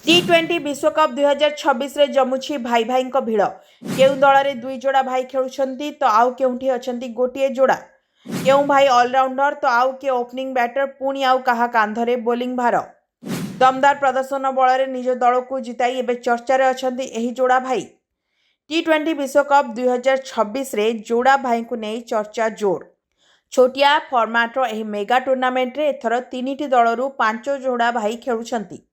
T20 विश्वकप 2026 रे जमुछि भाई भाई भिड़ केउ दल रे दुई जोड़ा भाई खेलुछंती तो आउ केउठी अछंती गोटिए जोड़ा केउ भाई ऑलराउंडर तो आउ के ओपनिंग बैटर पुणी आउ कहा कांधरे बोलिंग भार दमदार प्रदर्शन बल रे निज दल को जिताई एबे चर्चा रे अछंती एही जोड़ा भाई T20 विश्वकप 2026 रे जोड़ा भाई को नहीं चर्चा जोर छोटिया फॉर्मेट एही मेगा टूर्नामेंट रे एथर 3टी दलरू 5 जोड़ा भाई खेलुछंती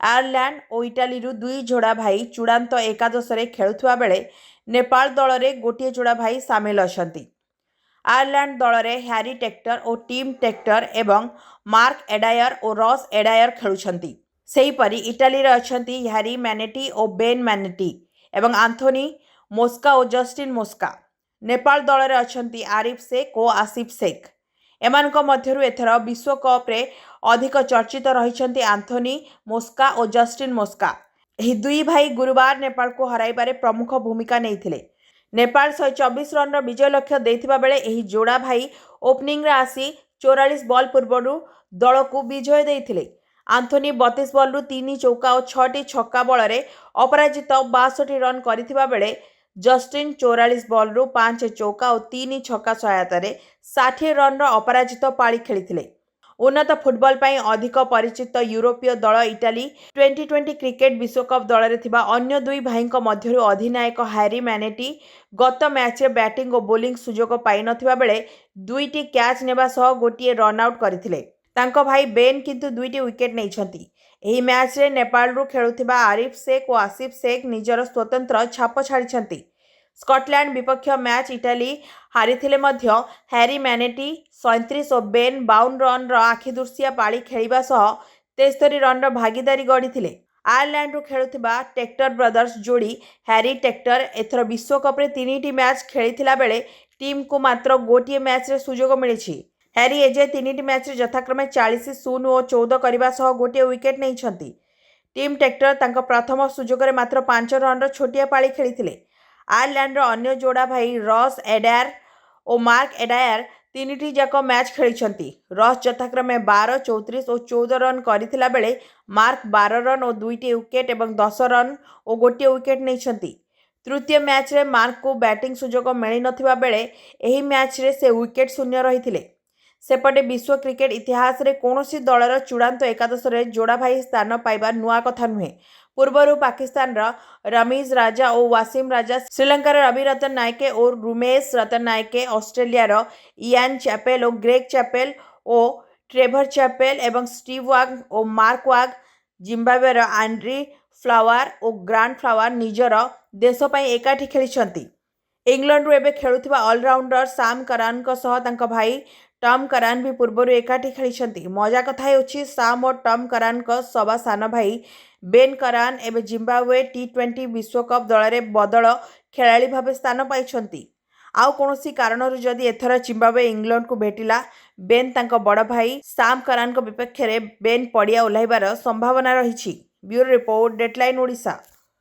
आयरलैंड और इटाली दुई जोड़ा भाई चूड़ांत एकादश खेलुवा बेले नेपाल दल में गोटे जोड़ा भाई सामिल अछंती आयरलैंड दल में हैरी टेक्टर और टीम टेक्टर एवं मार्क एडायर और Ross Adair खेलुछंती सेहीपरि Italy अछंती Harry manatee और बेन मैनेटी एवं आंथोनी मोस्का और जस्टिन मोस्का नेपाल दल में अछंती आरिफ शेख और आसिफ शेख एमानक मध्यरु एथर विश्वकप रे अधिक चर्चित रहिछंती आंथोनी मोस्का और जस्टिन मोस्का एही दुई भाई गुरुवार नेपाल को हराइबारे प्रमुख भूमिका नेइथिले नेपाल 124 रन विजय लक्ष्य देथिबा बेले एही जोड़ा भाई ओपनिंग रे आसी 44 बॉल पूर्वरु दल को विजय देइथिले आंथोनी 32 बॉल रु 3 चौका और 6टी छक्का बल रे अपराजित 62 रन करथिबा बेले जस्टिन 44 बॉल रु 5 चौका और 3 छक्का सहायतार 60 रन अपराजित पाଳି खेली उन्नत फुटबॉल पर अधिक परिचित यूरोपीय दल इटाली 2020 क्रिकेट विश्वकप दल में अन्य दुई भाई मध्यरु अधिनायक हैरी मैनेटी गत मैच में बैटिंग और बोलिंग सुजोग पाई नथिबा बेले दुईटी कैच नेबा सह गोटिए रन आउट करथिले तांको भाई बेन किंतु दुईटी विकेट नहीं एही मैच रे नेपाल रु खेलुथिबा आरिफ शेख और आसिफ शेख निजर स्वतंत्र छाप छाड़ी स्कॉटलैंड विपक्ष मैच इटाली हारिथिले मध्य हैरी मैनेटी 37 और बेन 52 रन आखिदुर्सिया पाଳି खेलिबा सह 73 रन भागीदारी गढ़ी आयरलैंड रु खेलुथिबा टेक्टर ब्रदर्स जोड़ी हैरी टेक्टर एथर विश्वकप रे 3टी मैच खेलिथिला बेले टीम को मात्र गोटिए मैच रे सुजोग मिलिछि हैरी एजे 3टी मैच रे यथाक्रमे 40 0 और 14 करबा सह गोटिए विकेट नेइछंती टीम टेक्टर तांको प्रथम सुजोग रे मात्र 5 रन छोटिया पाଳି खेलिथिले आयरलैंड अन्य जोड़ा भाई रॉस एडायर और मार्क एडायर 3टी जाक मैच खेली रॉस यथाक्रमे 12 34 और 14 रन करथिला बेले मार्क 12 रन और 2टी विकेट एवं 10 रन और गोटे विकेट नहीं तृतीय मैच रे मार्क को बैटिंग सुजोग मिल नथिबा बेले एही मैच रे से विकेट शून्य रहिथिले सेपटे विश्व क्रिकेट इतिहास रे कोनोसी दलर चूड़ांत एकादश रे जोड़ा भाई स्थान पाइबा नुआ कथा नुहे पूर्वर पाकिस्तान रमीज राजा और वासिम राजा श्रीलंकार रवि रतन नायके और रुमेश रतन नायके ऑस्ट्रेलिया इयान चैपेल और ग्रेग चैपेल और ट्रेभर चैपेल एवं स्टीव वाग और मार्क वाग जिम्बाब्वेर आंड्री फ्लावर और ग्रांट फ्लावर निजर देश पई एकाठी खेलिछंती इंग्लैंड रो एबे खेलुथिबा ऑलराउंडर साम करान सह तांका भाई टम करान भी पूर्वर एकाठी खेली मजा कथा होछि साम और टम करान सवा सान भाई बेन करान एवं जिम्बाब्वे T20 विश्वकप दल में बदल खेलाड़ी भाव स्थान पाई आउ कौन कारण जदि एथर जिम्बाब्वे इंग्लैंड को भेटिला बेन तांको बड़ भाई साम करान विपक्ष में बेन पड़िया ओह्लैबार संभावना रही ब्यूरो रिपोर्ट डेडलाइन ओडिशा।